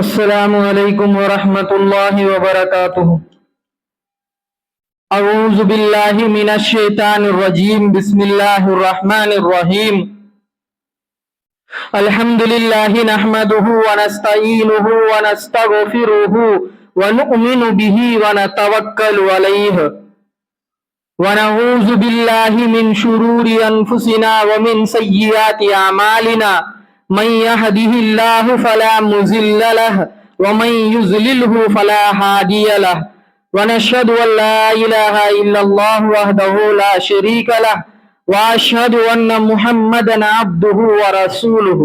السلام علیکم ورحمۃ اللہ وبرکاتہ۔ اعوذ باللہ من الشیطان الرجیم، بسم اللہ الرحمن الرحیم۔ الحمد للہ نحمده ونستعینه ونستغفره ونؤمن به ونتوکل علیہ ونعوذ باللہ من شرور انفسنا ومن سیئات اعمالنا، من يهده الله فلا مضل له ومن يضلله فلا هادي له، ونشهد ان لا اله الا الله وحده لا شريك له، واشهد ان محمدا عبده ورسوله۔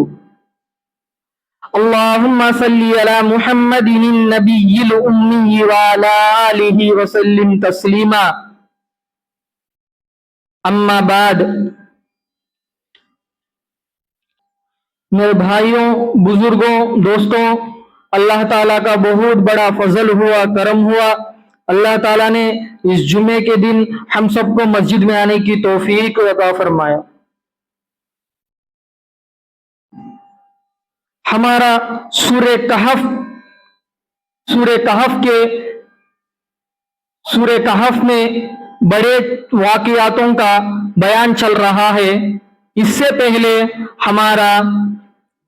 اللهم صل على محمد النبي الأمي وعلى آله وسلم تسلیما۔ اما بعد، میرے بھائیوں، بزرگوں، دوستوں، اللہ تعالیٰ کا بہت بڑا فضل ہوا، کرم ہوا۔ اللہ تعالیٰ نے اس جمعے کے دن ہم سب کو مسجد میں آنے کی توفیق عطا فرمایا۔ ہمارا سورہ کہف میں بڑے واقعاتوں کا بیان چل رہا ہے۔ اس سے پہلے ہمارا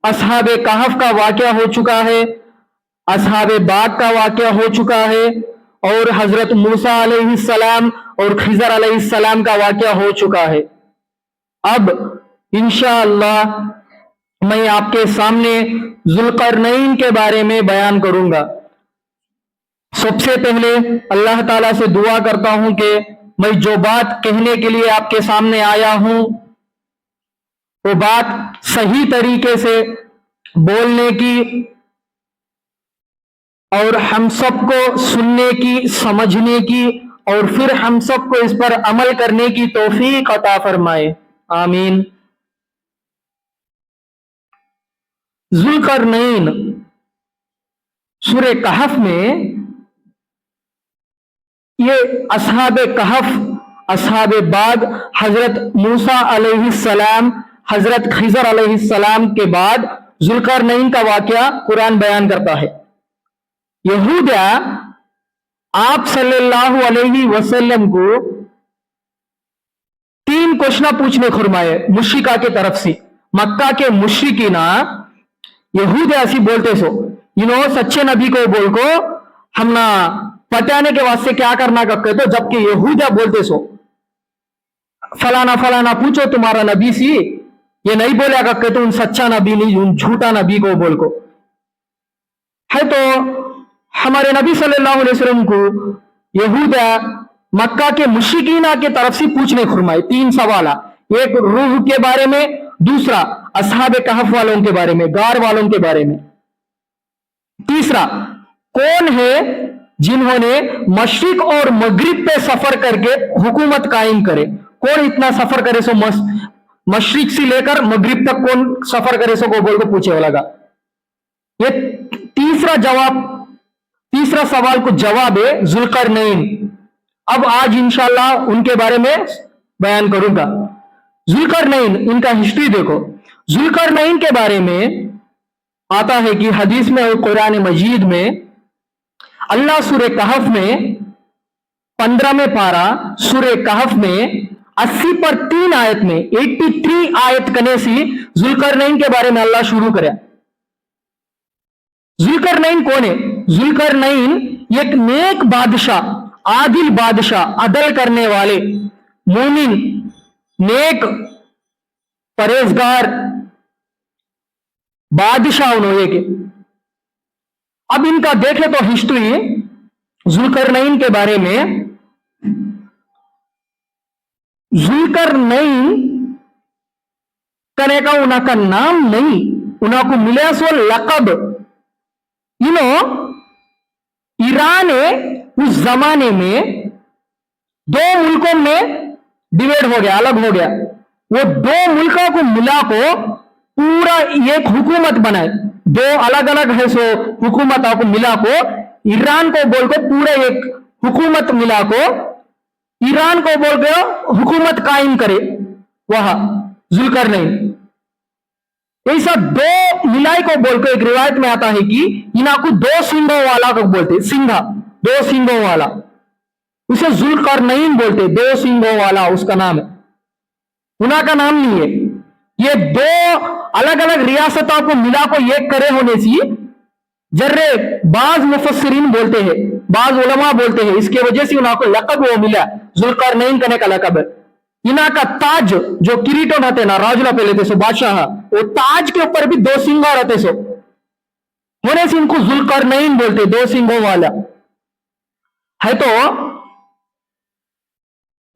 اصحاب کہف کا واقعہ ہو چکا ہے، اصحاب باغ کا واقعہ ہو چکا ہے، اور حضرت موسیٰ علیہ السلام اور خضر علیہ السلام کا واقعہ ہو چکا ہے۔ اب انشاءاللہ میں آپ کے سامنے ذوالقرنین کے بارے میں بیان کروں گا۔ سب سے پہلے اللہ تعالیٰ سے دعا کرتا ہوں کہ میں جو بات کہنے کے لیے آپ کے سامنے آیا ہوں وہ بات صحیح طریقے سے بولنے کی اور ہم سب کو سننے کی، سمجھنے کی، اور پھر ہم سب کو اس پر عمل کرنے کی توفیق عطا فرمائے، آمین۔ ذوالقرنین سورہ کہف میں یہ اصحاب کہف، اصحاب باغ، حضرت موسیٰ علیہ السلام، حضرت خضر علیہ السلام کے بعد ذوالقرنین کا واقعہ قرآن بیان کرتا ہے۔ یہودیہ آپ صلی اللہ علیہ وسلم کو 3 کوشچن پوچھنے فرمائے مشرکہ کے طرف سے۔ مکہ کے مشرکین یہود ایسی بولتے سو سچے نبی کو بول کو ہم نہ پٹانے کے واسطے کیا کرنا کرتے تو، جبکہ یہودیہ بولتے سو فلانا فلانا پوچھو تمہارا نبی سی، یہ نہیں بولے کرتے تو ان سچا نبی نہیں، ان جھوٹا نبی کو بول کو ہے۔ تو ہمارے نبی صلی اللہ علیہ وسلم کو یہودیہ مکہ کے مشرکین کی طرف سے پوچھنے فرمائے 3 سوال، ایک روح کے بارے میں، دوسرا اصحاب کہف والوں کے بارے میں، غار والوں کے بارے میں، تیسرا کون ہے جنہوں نے مشرق اور مغرب پہ سفر کر کے حکومت قائم کرے، کون اتنا سفر کرے سو مشرق سے لے کر مغرب تک کون سفر کرے سو کو بول کو پوچھے لگا۔ یہ تیسرا سوال کو جواب ہے ذوالقرنین۔ اب آج انشاءاللہ ان کے بارے میں بیان کروں گا۔ ذوالقرنین، ان کا ہسٹری دیکھو۔ ذوالقرنین کے بارے میں آتا ہے کہ حدیث میں اور قرآن مجید میں اللہ سورہ کہف میں 15 پارہ سورہ کہف میں 80 پر 3 آیت میں 83 آیت کنے سی ذوالقرنین کے بارے میں اللہ شروع کریا۔ ذوالقرنین کون ہے؟ ذوالقرنین ایک نیک بادشاہ، عادل بادشاہ، عدل کرنے والے، مومن، نیک، پرہیزگار بادشاہ انہوں کے۔ اب ان کا دیکھے تو ہسٹری ذوالقرنین کے بارے میں، ذوالقرنین کنے کا انہوں کا نام نہیں، انہوں کو ملے سو لقب۔ ایران اس زمانے میں 2 ملکوں میں ڈیوائڈ ہو گیا، الگ ہو گیا۔ وہ 2 ملکوں کو ملا کو پورا ایک حکومت بنائے، 2 الگ الگ ہے سو حکومتوں کو ملا کو ایران کو بول کو پورا ایک حکومت ملا کو ایران کو بول کے حکومت قائم کرے وہاں ذوالقرنین۔ ऐसा दो मिलाई को बोल के एक रिवायत में आता है कि इनको दो सिंगों वाला को बोलते, सिंघा, दो सिंगों वाला, उसे जुल्करनैन बोलते, दो सिंगों वाला उसका नाम है, उना का नाम नहीं है। ये दो अलग अलग रियासतों को मिला को एक करे होने से जर्रे बाज मुफस्सिरीन बोलते हैं, बाज उलमा बोलते हैं, इसके वजह से उनको लकब वो मिला जुल्करनैन करने का लकब है। इना का ताज जो किरीटों रहते ना राजुला पे लेते सो बादशाह, वो ताज के ऊपर भी दो सिंगा रहते सो, होने से इनको जुल्करनैन बोलते, दो सिंगों वाला है। तो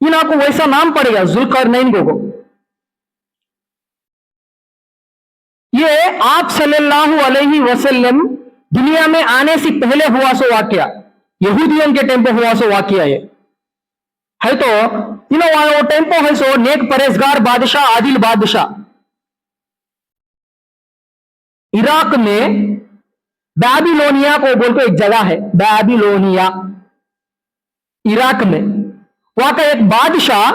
इनको वैसा नाम पड़ेगा जुल्करनैन को। ये आप सल्लल्लाहु अलैहि वसल्लम दुनिया में आने से पहले हुआ सो वाकया, यहूदियों के टेम्पो हुआ सो वाकया ये है। तो वो टेम्पो है सो नेक परहेजगार बादशाह आदिल बादशाह इराक में बैबीलोनिया को बोल के एक जगह है, बैबीलोनिया इराक में, वहां का एक बादशाह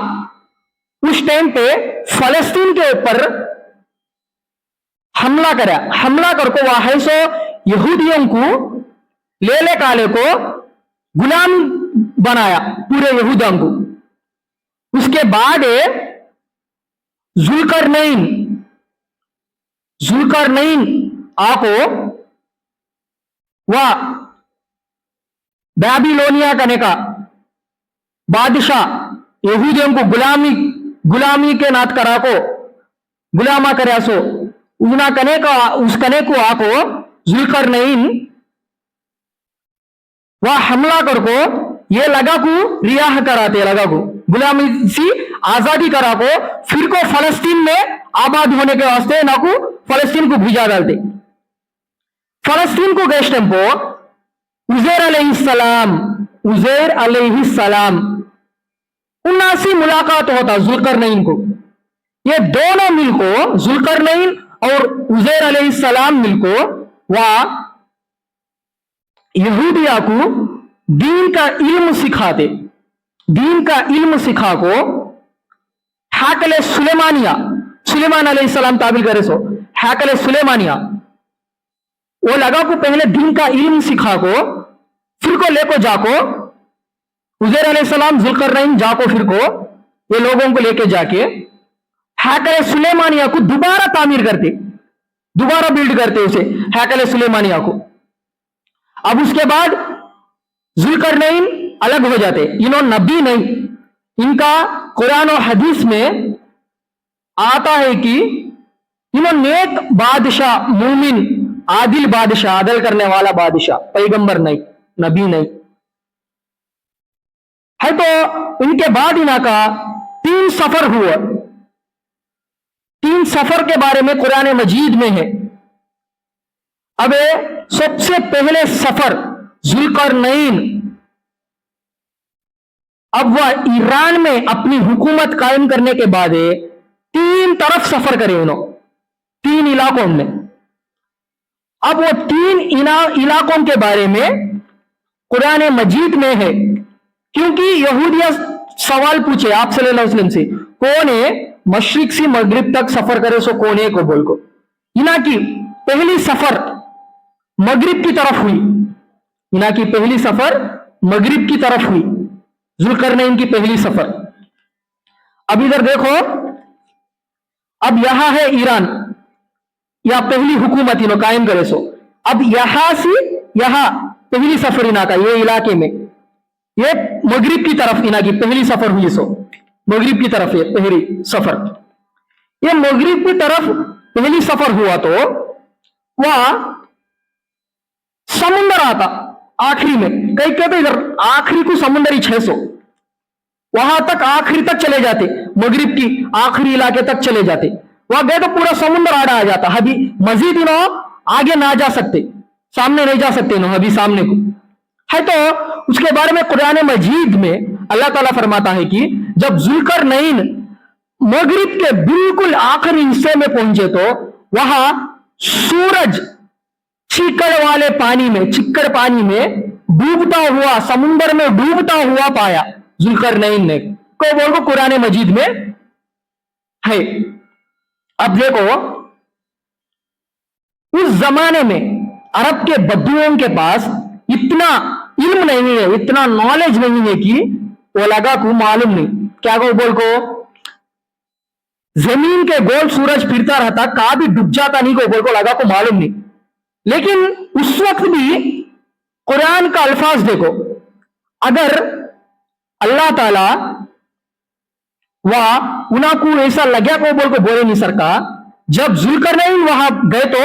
उस टाइम पे फलस्तीन के ऊपर हमला करा, हमला करके वहां है सो यहूदियों को ले काले को गुलाम बनाया, पूरे यहूदियों को। उसके बाद जुल्करनैन आको वह बैबीलोनिया करने का बादशाह यहूदियों को गुलामी के नाथ करा को गुलामा करे सो उना कने का उस कने को आको जुल्करनैन वह हमला करको ये लगा को रियाह कराते, लगा को गुलामी सी आजादी करा को, फिर को फलस्तीन में आबाद होने के वास्ते ना को फलस्तीन को भेजा डालते। फलस्तीन को गए टेम्पो उज़ैर अलैहिस्सलाम उन्नासी मुलाकात होता जुल्करनैन को। ये दोनों मिलको जुल्करनैन और उज़ैर अलैहिस्सलाम मिलको वह यहूदिया को दीन का इल्म सिखाते, दीन का इल्म सिखा को हैकले सुलेमानिया, सुलेमान अलैहिस्सलाम ताबीर करे सो हैकले सुलेमानिया, वो लगा को पहले दीन का इल्म सिखा को, फिर को लेको जाको उज़ैर अलैहिस्सलाम जुल्करनैन जाको, फिर को ये लोगों को लेके जाके हैकले सुलेमानिया को दोबारा तामीर करते, दोबारा बिल्ड करते उसे हैकले सुलेमानिया को। अब उसके बाद जुल्करनैन अलग हो जाते, इन्होंने नबी नहीं, इनका कुरान और हदीस में आता है कि इन्होंने नेक बादशाह, मूमिन, आदिल बादशाह, अदल करने वाला बादशाह, पैगंबर नहीं, नबी नहीं है। तो इनके बाद इनका 3 सफर हुआ, 3 सफर के बारे में कुरान मजीद में है। अब सबसे पहले सफर जुल्करनैन, अब वह ईरान में अपनी हुकूमत कायम करने के बाद 3 तरफ सफर करे उन्होंने, 3 इलाकों में। अब वो 3 इलाकों के बारे में कुरान मजीद में है, क्योंकि यहूदिया सवाल पूछे आप सल्लल्लाहु अलैहि वसल्लम से, कौन है मशरिक से मगरिब तक सफर करे सो कौन है को बोल को। इना की पहली सफर मगरिब की तरफ हुई, इना की पहली सफर मगरिब की तरफ हुई, जुल्करनैन की पहली सफर। अब इधर देखो, अब यहां है ईरान, या पहली हुकूमत इन्हों कायम करे सो। अब यहां से यहां पहली सफर इना का ये इलाके में, ये मगरिब की तरफ इना की पहली सफर हुई सो, मगरिब की तरफ ये पहली सफर, ये मगरिब की तरफ पहली सफर हुआ तो वह समुंदर आता आखिरी में, कई कहते इधर आखिरी को समुंदर ही 600, वहां तक आखिरी तक चले जाते, मगरिब की आखिरी इलाके तक चले जाते, वहां गए तो पूरा समुंदर आड़ा आ जाता। अभी मजीद इन्हों आगे ना जा सकते, सामने नहीं जा सकते इन्हों अभी सामने को है। तो उसके बारे में कुरान मजीद में अल्लाह ताला फरमाता है कि जब जुल्करनैन मगरिब के बिल्कुल आखिरी हिस्से में पहुंचे तो वहां सूरज चिक्कड़ वाले पानी में, चिक्कड़ पानी में डूबता हुआ, समुंदर में डूबता हुआ पाया जुल्करनैन ने, को बोल को कुरान मजीद में है। अब देखो उस जमाने में अरब के बद्दुओं के पास इतना इल्म नहीं है, इतना नॉलेज नहीं है कि वो लगा को मालूम नहीं क्या को बोल को जमीन के गोल सूरज फिरता रहता, कभी डूब जाता नहीं को बोल को लगा को मालूम नहीं। लेकिन उस वक्त भी कुरान का अल्फाज देखो, अगर अल्लाह ताला वह उनको ऐसा लगा को बोल को बोले नहीं सरका, जब जुल्करनैन वहां गए तो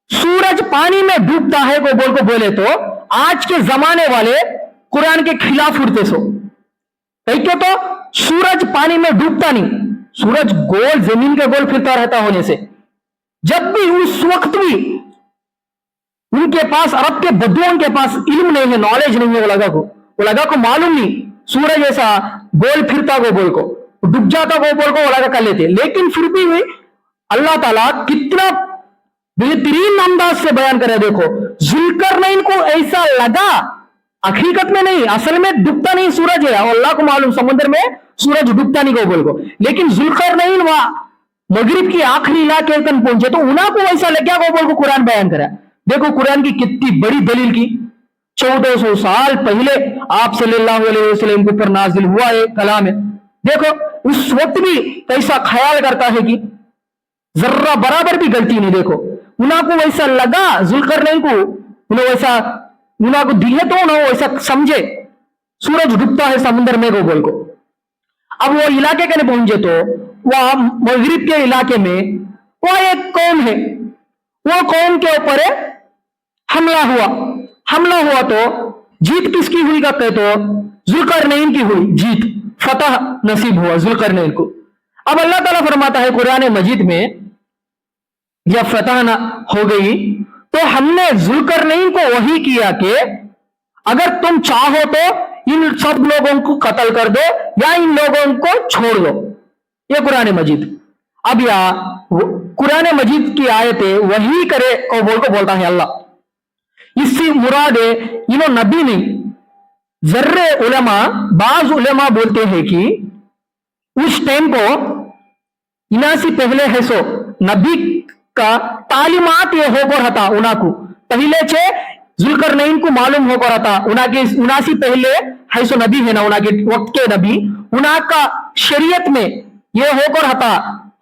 सूरज पानी में डूबता है को बोल को बोले तो आज के जमाने वाले कुरान के खिलाफ उड़ते सो। क्यों? तो सूरज पानी में डूबता नहीं, सूरज गोल जमीन के गोल फिरता रहता होने से जब भी उस वक्त भी उनके पास, अरब के बद्दुओं के पास इल्म नहीं है, नॉलेज नहीं है, वो लगा को मालूम नहीं सूरज ऐसा गोल फिरता को बोल को डूब जाता को बोल को वो लगा कर लेते। लेकिन फिर भी अल्लाह ताला कितना बेहतरीन अंदाज से बयान करे। देखो जुल्करनैन को ऐसा लगा, हकीकत में नहीं, असल में डूबता नहीं सूरज है, और अल्लाह को मालूम समुद्र में सूरज डूबता नहीं को बोल को। लेकिन जुल्करनैन वहां मगरिब की आखिरी इलाके तक पहुंचे तो उन्हें को ऐसा लग को बोल को कुरान बयान करा। देखो कुरान की कितनी बड़ी दलील की, 1400 साल पहले आप सल्लल्लाहु अलैहि वसल्लम के ऊपर नाजिल हुआ है कलाम है। देखो उस वक्त भी कैसा ख्याल करता है कि जर्रा बराबर भी गलती नहीं। देखो उनको वैसा लगा जुल्करनैन को, उन्हें वैसा उनको दिए तो उन्हें वैसा समझे सूरज डूबता है समुद्र में को बोल को। अब वो इलाके के पहुंचे तो वह मगरिब के इलाके में वो एक कौम है, वो कौम के ऊपर हमला हुआ तो जीत किसकी हुई का कहे तो जुल्करनैन की हुई जीत, फतह नसीब हुआ जुल्करनैन को। अब अल्लाह ताला फरमाता है कुरान मजीद में, जब फतह न हो गई तो हमने जुल्करनैन को वही किया कि अगर तुम चाहो तो इन सब लोगों को कत्ल कर दो या इन लोगों को छोड़ दो। ये कुरान मजीद। अब या कुरान मजीद की आयतें वही करे को बोल को बोलता है अल्लाह। इससे मुराद इन्हों नबी नहीं, जर्रे उलमा, बाज उलमा बोलते हैं कि उस टाइम को इना से पहले है सो नबी का तालीमात ये होकर हता उनको पहले छे जुल्करनैन को मालूम होकर हता उना से पहले है सो नबी है ना, उना के वक्त के नबी उना का शरीयत में ये होकर हता,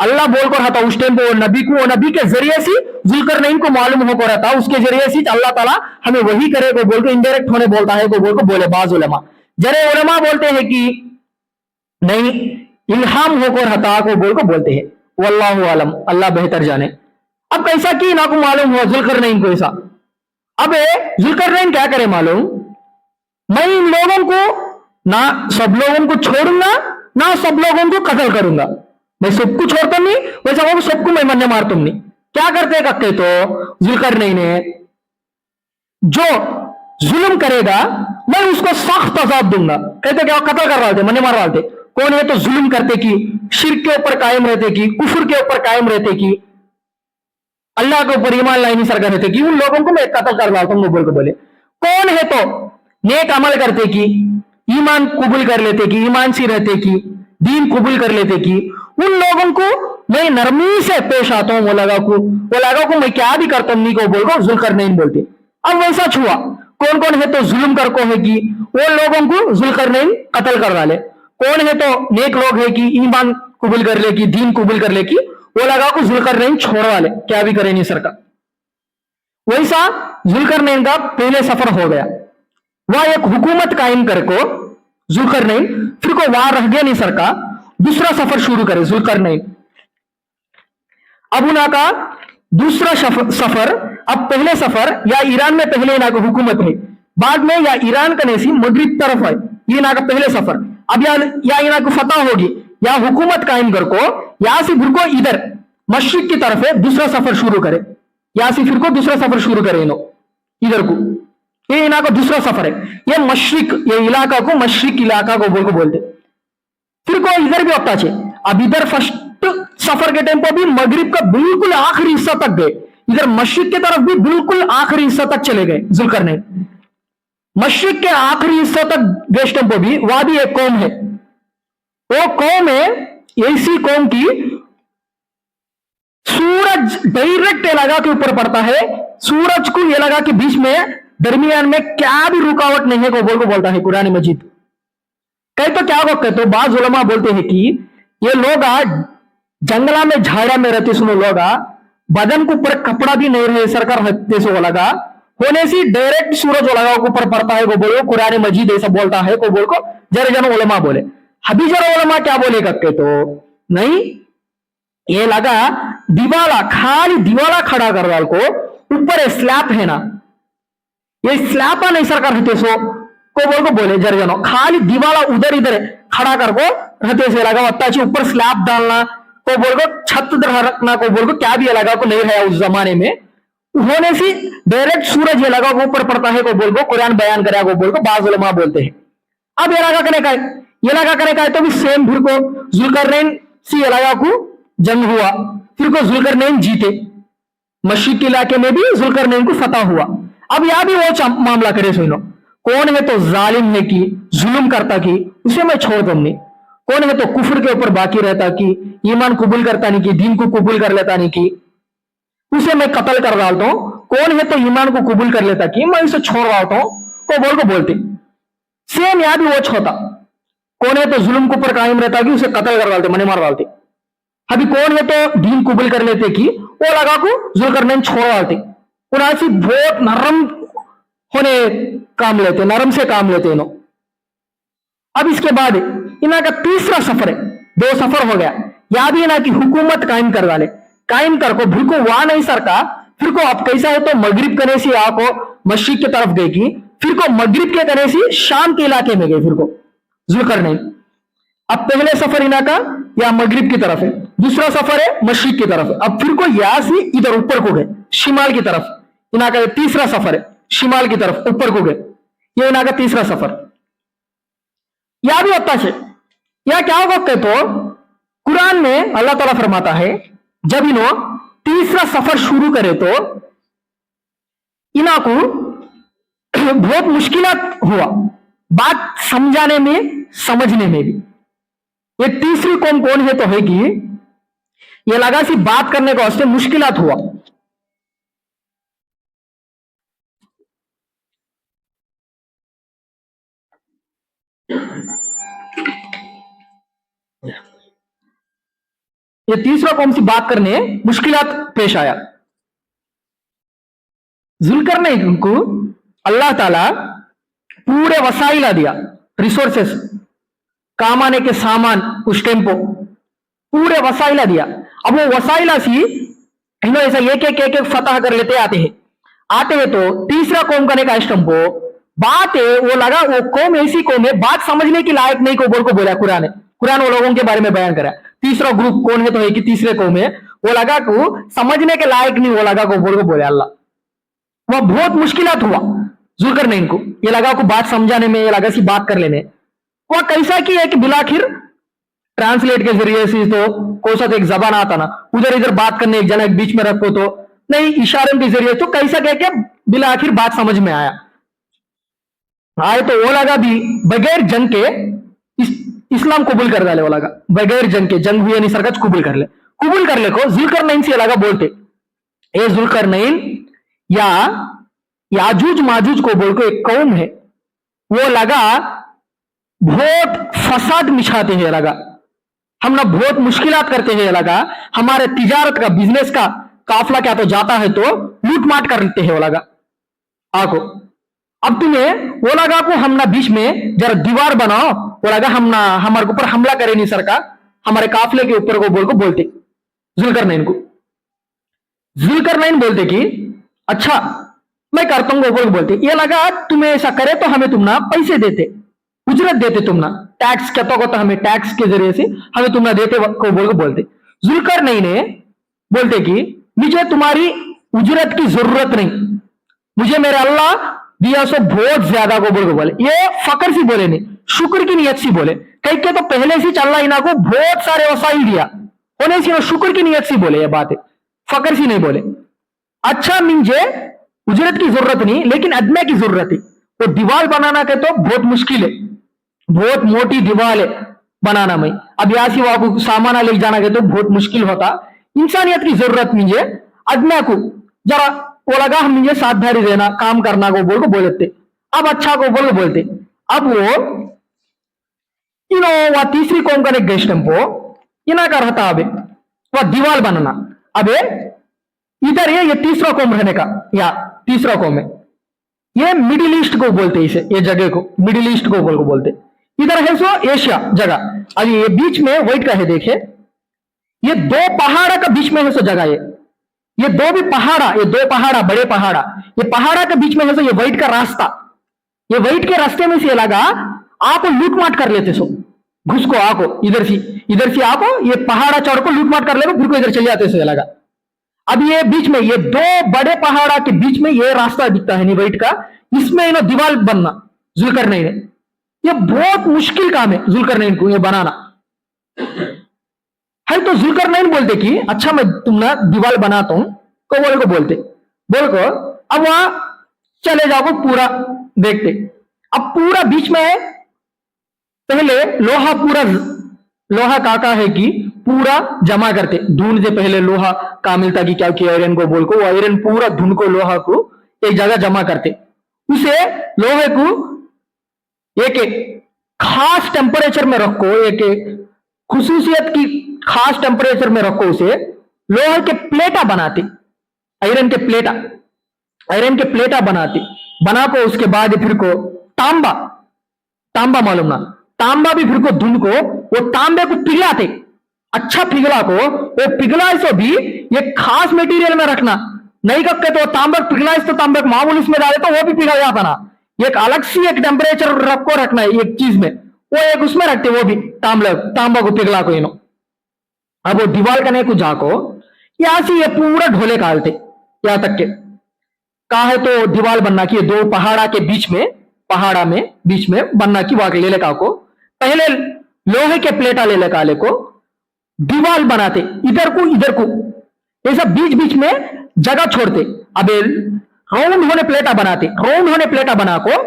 अल्लाह बोलकर हता उस टाइम को नबी को, वो नबी के जरिए से जुल्करनैन को मालूम होकर हता, उसके जरिए से अल्लाह ताला हमें वही करे को बोल के इनडायरेक्ट होने बोलता है को बोल को बोले बाज उलमा। जरे उलमा बोलते हैं कि नहीं इल्हाम होकर हता को बोल को बोलते हैं, वल्लाहु आलम, अल्लाह बेहतर जाने। अब कैसा की ना को मालूम हुआ जुल्करनैन को ऐसा। अब जुल्करनैन क्या करे मालूम, मैं इन लोगों को ना सब लोगों को छोड़ूंगा ना सब लोगों को कत्ल करूंगा, मैं सबको छोड़ता नहीं वैसा वो सबको मैं मरने मारता नहीं। क्या करते कक्के तो जुल्करनैन ने जो जुल्म करेगा मैं उसको सख्त अजाब दूंगा। कहते क्या कत्ल कर रहे थे, मरने मार रहे थे। कौन है तो जुल्म करते कि शिर्क के ऊपर कायम रहते कि कुफर के ऊपर कायम रहते कि अल्लाह के ऊपर ईमान लाई नहीं सरकार रहते कि उन लोगों को मैं कत्ल कर रहा हूं बोल के बोले। कौन है तो नेक अमल करते कि ईमान कबूल कर लेते कि ईमान से रहते कि दीन कबूल कर लेते कि उन लोगों को मैं नरमी से पेश आता हूं, वो लगा को मैं क्या भी करता हूं नहीं को बोल को जुल्करनैन बोलते। अब वैसा छुआ कौन कौन है तो जुल्म कर को है कि वो लोगों को जुल्करनैन कत्ल कर डाले, कौन है तो नेक लोग है कि ईमान कबूल कर ले कि दीन कबूल कर ले कि वो लगा को जुल्करनैन छोड़ वाले क्या भी करे नहीं सरकार। वैसा जुल्करनैन का पहले सफर हो गया, वह एक हुकूमत कायम कर को जुल्करनैन फिर को वहां रह गया नहीं सरकार, दूसरा सफर शुरू करे जुल्करनैन। अब उनका दूसरा सफर, अब पहले सफर या ईरान में पहले इना हुकूमत है, बाद में या ईरान का नेसी मगरिब तरफ है, ये इना का पहले सफर। अब या इना को फतह होगी या हुकूमत कायम कर को या से फिर को इधर मशरिक की तरफ है दूसरा सफर शुरू करे, या से फिर को दूसरा सफर शुरू करे इधर को, ये इना का दूसरा सफर है। ये मशरिक, ये इलाका को मशरिक इलाका को बोलते। फिर को इधर भी होता है। अब इधर फर्स्ट सफर के टाइम पर भी मगरिब का बिल्कुल आखिरी हिस्सा तक गए, इधर मशरिक की तरफ भी बिल्कुल आखिरी हिस्सा तक चले गए जुल्करनैन। मशरिक के आखिरी हिस्सा तक गए टाइम पर भी वहां भी एक कौम है, वो कौम है ऐसी कौम की सूरज डायरेक्ट ये लगा के ऊपर पड़ता है, सूरज को ये लगा कि बीच में दरमियान में क्या भी रुकावट नहीं है को बोलता है कुरान मजीद। कई तो क्या को कहते, बाज उलमा बोलते हैं कि ये लोग जंगला में झाड़ा में रहते, सुनो लोग बदन के ऊपर कपड़ा भी नहीं रहे सरकार रहते सो लगा होने से डायरेक्ट सूरज लगा के ऊपर पड़ता है को बोलो कुरान मजीद ऐसा बोलता है को बोल को जरा जन उलमा बोले। अभी जरा उलमा क्या बोलेगा के तो नहीं, ये लगा दीवाला खाली दीवाला खड़ा कर वाल को ऊपर स्लैब है ना, ये स्लैब नहीं सरकार रहते सो को बोल को बोले जरा जनो खाली दीवाला उधर इधर खड़ा कर को रहते से लगा वत्ता ऊपर स्लैब डालना को बोल को छत रखना को बोल को क्या भी लगा को नहीं है उस जमाने में होने से डायरेक्ट सूरज ये लगा को ऊपर पड़ता है को बोल को कुरान बयान करा को बोल को बाज उलमा बोलते हैं। अब ये लगा करने का है, ये लगा करने का है तो भी सेम फिर को जुल्करनैन से ये लगा को जंग हुआ, फिर को जुल्करनैन जीते, मशरिक के इलाके में भी जुल्करनैन को फतह हुआ। अब यहां भी वो मामला करे सुनो, कौन है तो जालिम है कि जुल्म करता कि उसे मैं छोड़ दूंगी, कौन है तो कुफर के ऊपर बाकी रहता कि ईमान कबूल करता नहीं कि दीन को कबूल कर लेता नहीं कि उसे मैं कत्ल कर डालता हूं, कौन है तो ईमान को कबूल कर लेता कि मैं इसे छोड़ रहा हूं को बोल को बोलते। सेम यहां भी वो छोटा, कौन है तो जुल्म के ऊपर कायम रहता कि उसे कत्ल कर डालते, मने मार डालते। अभी कौन है तो दीन कबूल कर लेते कि वो लगा को जुल्करनैन छोड़ डालते, उनासी बहुत नरम होने काम लेते, नरम से काम लेते इन्हों। अब इसके बाद इना का तीसरा सफर है, दो सफर हो गया, या भी ना कि हुकूमत कायम कर डाले, कायम कर को फिर को वहां नहीं सरका, फिर को अब कैसा है तो मगरिब करने से आपको मशरिक की तरफ गई की, फिर को मगरिब के करने से शाम के इलाके में गए, फिर को जुल्करनैन। अब पहले सफर इना का या मगरिब की तरफ है, दूसरा सफर है मशरिक की तरफ है, अब फिर को यहां से इधर ऊपर को गए शिमाल की तरफ, इना का तीसरा सफर है शिमाल की तरफ ऊपर को गए, ये इना का तीसरा सफर। या भी होता है या क्या होगा कहते तो कुरान में अल्लाह ताला फरमाता है जब इन्हों तीसरा सफर शुरू करे तो इना को बहुत मुश्किलात हुआ बात समझाने में समझने में भी। ये तीसरी कौम कौन है तो है कि ये लगा सी बात करने का वास्ते मुश्किलात हुआ। ये तीसरा कौम सी बात करने मुश्किलात पेश आया। जुल्करनैन को अल्लाह ताला पूरे वसाइला दिया, रिसोर्सेस, काम आने के सामान, उस टेम्पो पूरे वसाइला दिया। अब वो वसाइला सी ऐसा एक एक एक फतह कर लेते आते हैं तो तीसरा कौम करने का टेम्पो बात है वो लगा वो कौम ऐसी कौम है बात समझने की लायक नहीं को बोल को बोला कुरान वो लोगों के बारे में बयान करा। तीसरा ग्रुप कौन है तो है कि तीसरे कौम है वो लगा को समझने के लायक नहीं, वो लगा को बोल को बोले अल्लाह। वह बहुत मुश्किलात हुआ जुल्करनैन को, ये लगा को बात समझाने में, ये लगा सी बात कर लेने। वह कैसा कि है कि बिलाखिर ट्रांसलेट के जरिए से तो कोसा तो एक जबान आता ना, उधर इधर बात करने एक जना एक बीच में रखो तो नहीं, इशारों के जरिए तो कैसा कह के बिलाखिर बात समझ में आया। आए तो वो लगा भी बगैर जंग के इस्लाम कबूल कर डाले, वो लगा बगैर जंग के, जंग हुए नहीं सरकार कबूल कर ले को जुल्करनैन से लगा बोलते ए जुल्करनैन या याजूज माजूज को बोल को एक कौम है, वो लगा बहुत फसाद मिछाते हैं, लगा हम ना बहुत मुश्किलात करते हैं, लगा हमारे तिजारत का बिजनेस का काफला क्या तो जाता है तो लूट माट कर लेते हैं, वो लगा आको। अब तुम्हें वो लगा को हम ना बीच में जरा दीवार बनाओ, वो लगा हम ना हमारे ऊपर हमला करे नहीं सरकार, हमारे काफले के ऊपर को बोल को बोलते जुल्करनैन को। जुल्करनैन बोलते कि अच्छा मैं करता हूँ बोल बोलते, ये लगा तुम्हें ऐसा करे तो हमें तुम ना पैसे देते, उजरत देते, तुम ना टैक्स क्या तो हमें टैक्स के जरिए से हमें तुम ना देते को बोल को बोलते। जुल्करनैन बोलते कि मुझे तुम्हारी उजरत की जरूरत नहीं, मुझे मेरे अल्लाह दिया सो बहुत ज्यादा को बोल को बोले। ये फकर सी बोले नहीं, शुक्र की नियत सी बोले, कह के तो पहले से चल रहा इना को बहुत सारे वसाइल दिया होने से शुक्र की नियत सी बोले, ये बात है फकर सी नहीं बोले। अच्छा मुझे उजरत की जरूरत नहीं लेकिन अदमे की जरूरत है, वो दीवार बनाना के तो बहुत मुश्किल है, बहुत मोटी दीवार है बनाना में। अब यहाँ से वहां को सामान ले जाना के तो बहुत मुश्किल होता, इंसानियत की जरूरत मुझे अदना को जरा वो लगा हम मुझे सावधानी देना काम करना को बोल को बोलते अब अच्छा को बोल को बोलते अब वो वह तीसरी कौम का एक गेस्ट टेम्पो इना का रहता अबे वह दीवार बनना अबे इधर ये तीसरा कौम रहने का या तीसरा कौम है ये मिडिल ईस्ट को बोलते इसे ये जगह को मिडिल ईस्ट को बोलते इधर है सो एशिया जगह अब ये बीच में व्हाइट का है देखे ये दो पहाड़ा का बीच में है सो जगह ये दो भी पहाड़ा ये दो पहाड़ा बड़े पहाड़ा ये पहाड़ा के बीच में है सो ये व्हाइट का रास्ता ये व्हाइट के रास्ते में से लगा आप लूट माट कर लेते सो घुस को आको इधर से आको ये पहाड़ा चढ़ को लूट माट कर लेगा फिर को इधर चले जाते सो लगा अब ये बीच में ये दो बड़े पहाड़ा के बीच में ये रास्ता दिखता है व्हाइट का इसमें इन्हों दीवार बनना जुल्करनैन ने ये बहुत मुश्किल काम है जुल्करनैन को ये बनाना है तो जुल्करनैन बोलते कि अच्छा मैं तुमने दीवार बनाता हूं को बोलते बोल को अब वहां चले जाओ पूरा देखते अब पूरा बीच में है पहले लोहा काका है कि पूरा जमा करते ढूंढते पहले लोहा का मिलता कि क्या कि आयरन को बोल को वो आयरन पूरा धुन को लोहा को एक जगह जमा करते उसे लोहे को एक खास टेम्परेचर में रखो एक खुसूसियत की खास टेम्परेचर में रखो उसे लोहे के प्लेटा बनाते आयरन के प्लेटा बनाते बना को उसके बाद फिर को तांबा मालूम ना तांबा भी फिर को धुन को वो तांबे को पिघलाते अच्छा पिघला को वो पिघला सो भी ये खास मटेरियल में रखना नहीं करते तो तांबा पिघला तो तांबे मामूल इसमें डाले तो वो भी पिघल जाता ना एक अलग सी एक टेम्परेचर रखना है एक चीज में वो एक उसमें रखते वो भी तांबा को पिघला को इनो अब वो दीवार करने को जाको यहां से ये पूरा ढोले कालते यहां तक के कहा है तो दीवार बनना की दो पहाड़ा के बीच में बनना की वाक ले लेका को पहले लोहे के प्लेटा ले लेका ले को दीवार बनाते इधर को ऐसा बीच में जगह छोड़ते अब राउंड होने प्लेटा बना को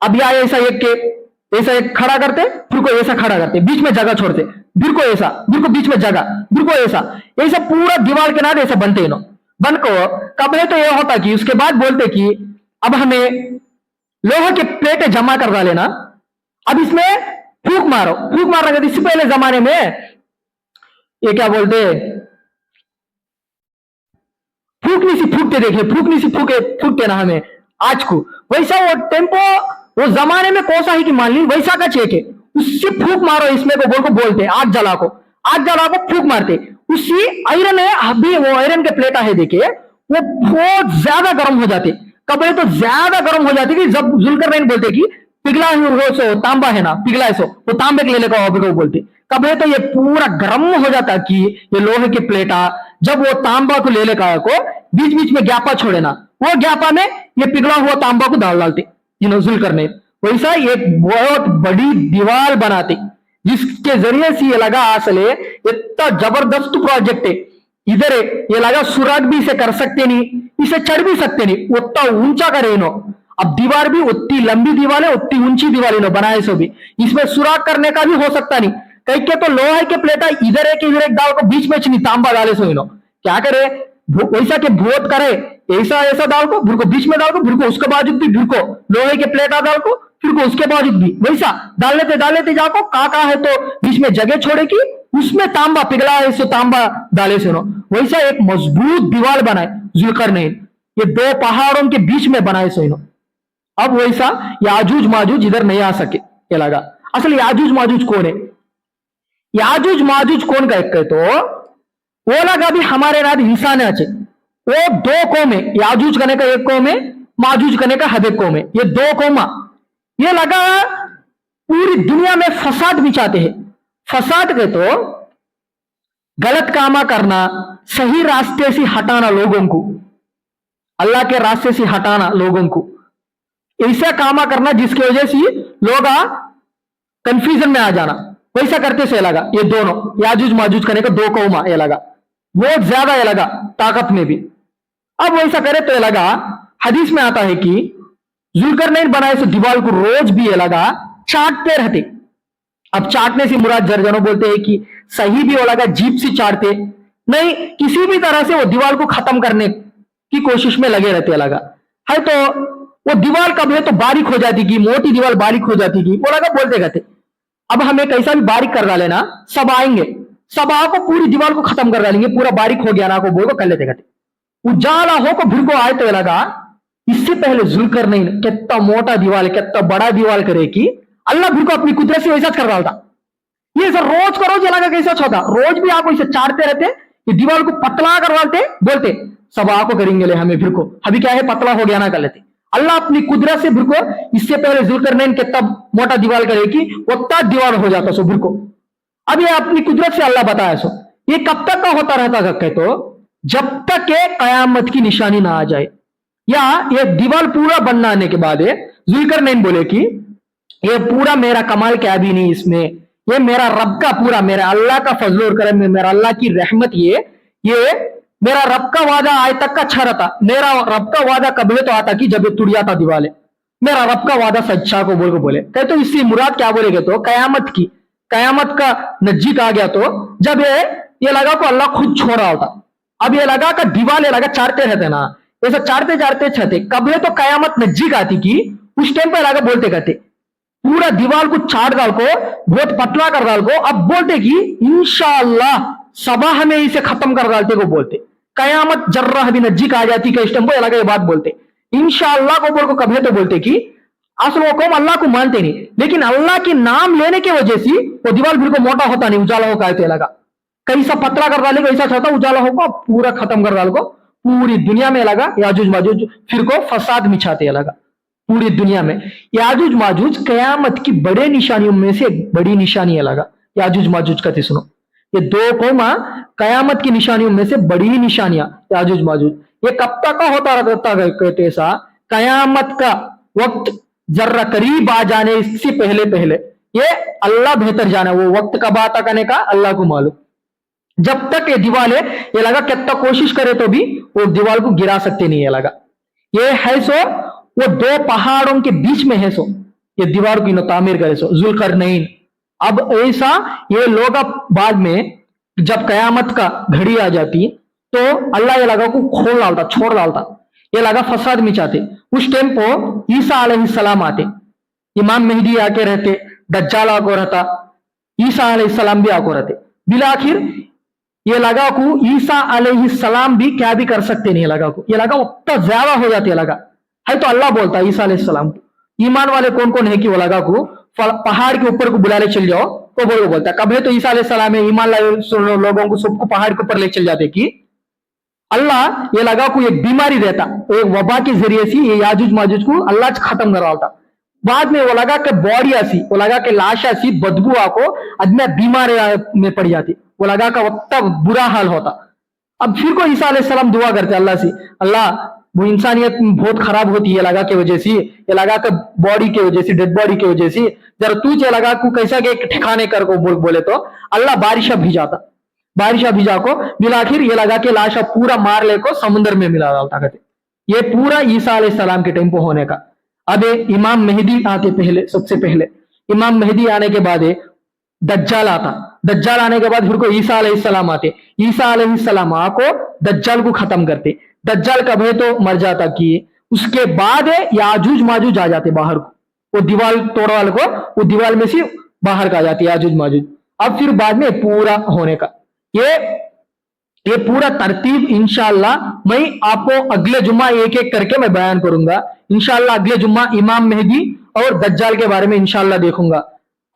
अब या ऐसा एक खड़ा करते फिर को ऐसा खड़ा करते बीच में जगह छोड़ते फिर को बीच में जगह फिर को ऐसा पूरा दीवार के नाद ऐसा बनते इनो बन को कब है तो यह होता कि उसके बाद बोलते कि अब हमें लोहे के प्लेटें जमा कर डालेना अब इसमें फूक मारना इससे पहले जमाने में ये क्या बोलते फूकते ना हमें आज को वैसा वो टेम्पो वो जमाने में कौन सा है कि मान ली वैसा का चेक है उससे फूक मारो इसमें को बोलते आग जला को फूक मारते उसी आयरन है अभी वो आयरन के प्लेटा है देखिए वो बहुत ज्यादा गर्म हो जाते कब तो ज्यादा गर्म हो जाती कि जब जुल्करनैन बोलते कि पिघला हो सो तांबा है ना पिघला सो वो तांबे के ले लेकर को बोलते कब है तो ये पूरा गर्म हो जाता कि ये लोहे के प्लेटा जब वो तांबा को ले लेकर को बीच में ग्यापा छोड़े ना वो ग्यापा में ये पिघला हुआ तांबा को डालते जुल्करनैन वैसा एक बहुत बड़ी दीवार बनाते जिसके जरिए से ये लगा असले इतना जबरदस्त प्रोजेक्ट है इधर ये लगा सुराग भी इसे कर सकते नहीं इसे चढ़ भी सकते नहीं उतना ऊंचा करे इनो अब दीवार भी उतनी लंबी दीवार है उतनी ऊंची दीवार इनो बनाए सो भी इसमें सुराग करने का भी हो सकता नहीं कई के तो लोहे के प्लेटा इधर एक डाल को बीच में नहीं तांबा डाले सो इनो क्या करे वैसा के भोत करे ऐसा डाल को फिर को बीच में डाल को फिर को उसके बाजू भी फिर को लोहे के प्लेटा डाल को फिर को उसके बाजू भी वैसा डाल लेते जाको का है तो बीच में जगह छोड़े की उसमें तांबा पिघला है सो तांबा डाले से वैसा एक मजबूत दीवार बनाए जुल्करनैन ये दो पहाड़ों के बीच में बनाए सो अब वैसा याजूज माजूज इधर नहीं आ सके ये लगा असल याजूज माजूज कौन है याजूज माजूज कौन का एक तो वो लगा भी हमारे रात इंसान है अच्छे वो दो कौम है याजूज करने का एक कौम है माजूज करने का हद एक कौम है ये दो कौमा ये लगा पूरी दुनिया में फसाद बिछाते हैं फसाद के तो गलत कामा करना सही रास्ते से हटाना लोगों को अल्लाह के रास्ते से हटाना लोगों को ऐसा कामा करना जिसकी वजह से लोग कंफ्यूजन में आ जाना वैसा करते से लगा ये दोनों याजूज माजूज करने का दो कौमा ये लगा बहुत ज्यादा ये लगा ताकत में भी अब वैसा करे तो ये लगा हदीस में आता है कि जुल्करनैन बनाए सो दीवार को रोज भी ये लगा चाटते रहते अब चाटने से मुराद जरजनों बोलते हैं कि सही भी वो लगा जीप से चाटते नहीं, किसी भी तरह से वो दीवार को खत्म करने की कोशिश में लगे रहते लगा है। तो वो दीवार कब है तो बारीक हो जाती की, मोटी दीवार बारीक हो जाती की, वो लगा बोलते कहते अब हमें कैसा भी बारीक कर डाले ना, सब आएंगे, सब आको पूरी दीवार को खत्म कर डालेंगे, पूरा बारीक हो गया ना को बोल को कर लेते कहते उजाला हो को भिड़ को आए तो लगा इससे पहले जुल्कर नहीं कितना मोटा दीवार कितना बड़ा दीवार करे कि अल्लाह भिड़ को अपनी कुदरत से वैसा कर डालता। ये सर रोज का रोज लगा कैसा होता, रोज भी आप इसे चाटते रहते, ये दीवार को पतला करवाते, बोलते सब आको करेंगे ले हमें भिड़ को, अभी क्या है पतला हो गया ना कर लेते। अल्लाह अपनी कुदरत से भिड़ को इससे पहले जुल्करनैन कितना मोटा दीवार करे कि उतना दीवार हो जाता सो भिड़ को। अब ये अपनी कुदरत से अल्लाह बताया सो ये कब तक का होता रहता कहे तो जब तक ये कयामत की निशानी ना आ जाए, या ये दीवार पूरा बनना आने के बाद जुल्करनैन बोले कि ये पूरा मेरा कमाल क्या भी नहीं इसमें, ये मेरा रब का पूरा मेरा अल्लाह का फजल और करम में मेरा अल्लाह की रहमत, ये मेरा रब का वादा आज तक का अच्छा रहता। मेरा रब का वादा कब तो आता कि जब ये टूट जाता दीवार, मेरा रब का वादा सच्चा को बोल कहे तो इससे मुराद क्या बोलेगे तो कयामत की, कयामत का नजदीक आ गया तो जब ये लगा को अल्लाह खुद छोड़ा होता। अब ये लगा का दीवार लगा चाटते रहते ना, ऐसा चाटते चाटते छते कब है तो कयामत नजदीक आती की उस टाइम पर लगा बोलते कहते पूरा दीवार को चाट डाल को बहुत पतला कर डाल को, अब बोलते कि इंशाअल्लाह सबा हमें इसे खत्म कर डालते को बोलते, कयामत जर्रा भी नजदीक आ जाती का इस टाइम को लगा ये बात बोलते इंशाअल्लाह को बोल को कब है तो बोलते कि असल वो कौम अल्लाह को मानते नहीं, लेकिन अल्लाह के नाम लेने की वजह से वो दीवार फिर को मोटा होता नहीं, उजाला हो कहते लगा कहीं सा पतला कर डाले ऐसा चाहता उजाला होगा पूरा खत्म कर डाल को पूरी दुनिया में लगा याजूज माजूज फिर को फसाद मिछाते लगा पूरी दुनिया में। याजूज माजूज कयामत की बड़े निशानियों में से एक बड़ी निशानी है लगा याजूज माजूज का, सुनो ये दो कौमा कयामत की निशानियों में से बड़ी निशानियां याजूज माजूज, ये कब तक का होता रहता कहते ऐसा कयामत का वक्त जर्रा करीब आ जाने इससे पहले पहले, ये अल्लाह बेहतर जाना, वो वक्त कब आता करने का अल्लाह को मालूम। जब तक ये दीवार है ये लगा कितना कोशिश करे तो भी वो दीवार को गिरा सकते नहीं है लगा, ये है सो वो दो पहाड़ों के बीच में है सो ये दीवार की तामीर करे सो जुल्करनैन। अब ऐसा ये लोग अब बाद में जब कयामत का घड़ी आ जाती तो अल्लाह ये लगा को खोल डालता छोड़ डालता, ये लगा फसाद मिचाते। उस टाइम को ईसा अलैहिस्सलाम आते, इमाम मेहदी आके रहते, दज्जाल आको रहता, ईसा अलैहिस्सलाम भी आको रहते, बिला आखिर ये लगा को ईसा अलैहिस्सलाम भी क्या भी कर सकते नहीं लगा को, ये लगा उतना ज्यादा हो जाते लगा है तो अल्लाह बोलता ईसा अलैहिस्सलाम को ईमान वाले कौन कौन है कि वो लगा को पहाड़ के ऊपर को बुला ले चल जाओ तो वो बोलता कब है तो ईसा अलैहिस्सलाम ईमान लाए लोगों को सबको पहाड़ के ऊपर ले चल जाते कि अल्लाह ये लगा को एक बीमारी देता, एक वबा के जरिए से ये याजूज माजूज को अल्लाह खत्म करवाता। बाद में वो लगा के बॉडी ऐसी वो लगा के लाश ऐसी बदबू आको आदमी बीमार में पड़ जाती, वो लगा का उतना बुरा हाल होता। अब फिर को ईसा अलैहिस्सलाम दुआ करते अल्लाह से, अल्लाह वो इंसानियत बहुत खराब होती है लगा के वजह से, ये लगा के बॉडी के वजह से डेड बॉडी की वजह से जरा तुझे लगा को कैसा के ठिकाने कर को बोले तो अल्लाह बारिशा भिजाता, बारिशा भिजा को बिलाखिर ये लगा के लाशा पूरा मार ले को समुद्र में मिला डालता कहते। ये पूरा ईसा अलैहिस्सलाम के टाइम पे होने का। अब इमाम मेहदी आते पहले, सबसे पहले इमाम मेहदी आने के बाद दज्जाल आता, दज्जाल आने के बाद फिर को ईसा अलैहिस्सलाम आते, ईसा अलैहिस्सलाम आको दज्जाल को खत्म करते। दज्जाल कब है तो मर जाता कि उसके बाद याजूज माजूज आ जाते बाहर को, वो दीवार तोड़वाल को वो दीवार में से बाहर का आ जाते याजूज माजूज। अब फिर बाद में पूरा होने का ये पूरा तरतीब इंशाअल्लाह मैं आपको अगले जुम्मा एक एक करके मैं बयान करूंगा। इंशाअल्लाह अगले जुम्मा इमाम मेहदी और दज्जाल के बारे में इंशाअल्लाह देखूंगा।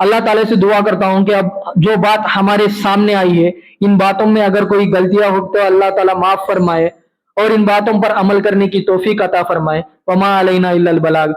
अल्लाह ताला से दुआ करता हूं कि अब जो बात हमारे सामने आई है इन बातों में अगर कोई गलतियां हो तो अल्लाह ताला माफ फरमाए और इन बातों पर अमल करने की तौफीक अता फरमाए। वमा अलैना इल्लल बलाग।